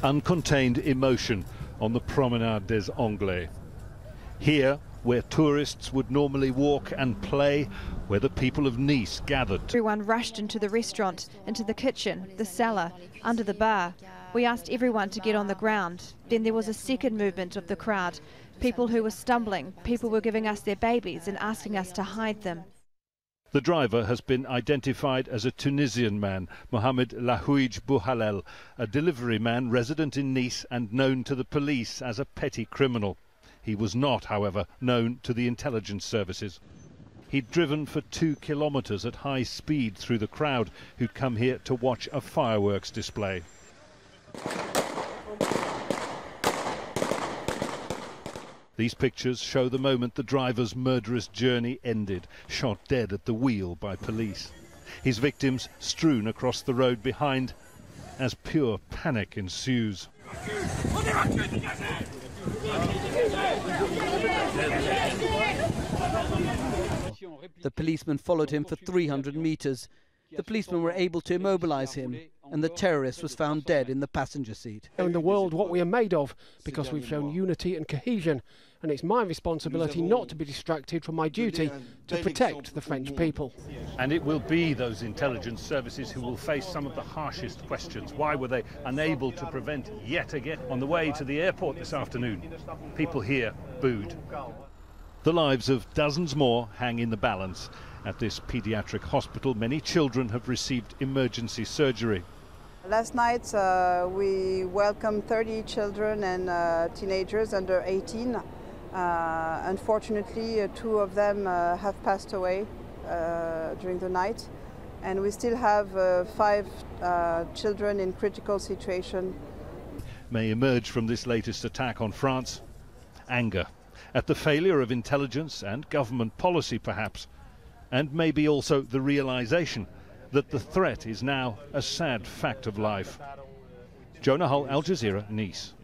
Uncontained emotion on the Promenade des Anglais. Here, where tourists would normally walk and play, where the people of Nice gathered. Everyone rushed into the restaurant, into the kitchen, the cellar, under the bar. We asked everyone to get on the ground. Then there was a second movement of the crowd. People who were stumbling, people were giving us their babies and asking us to hide them. The driver has been identified as a Tunisian man, Mohamed Lahouij Bouhalel, a delivery man resident in Nice and known to the police as a petty criminal. He was not, however, known to the intelligence services. He'd driven for 2 kilometers at high speed through the crowd who'd come here to watch a fireworks display. These pictures show the moment the driver's murderous journey ended, shot dead at the wheel by police. His victims strewn across the road behind as pure panic ensues. The policeman followed him for 300 meters. The policemen were able to immobilize him, and the terrorist was found dead in the passenger seat. In the world, what we are made of, because we've shown unity and cohesion, and it's my responsibility not to be distracted from my duty to protect the French people. And it will be those intelligence services who will face some of the harshest questions. Why were they unable to prevent yet again? On the way to the airport this afternoon, people here booed. The lives of dozens more hang in the balance. At this paediatric hospital, many children have received emergency surgery. Last night we welcomed 30 children and teenagers under 18. Unfortunately, 2 of them have passed away during the night, and we still have 5 children in critical situation. May emerge from this latest attack on France anger at the failure of intelligence and government policy, perhaps, and maybe also the realization that the threat is now a sad fact of life. Jonah Hull, Al Jazeera, Nice.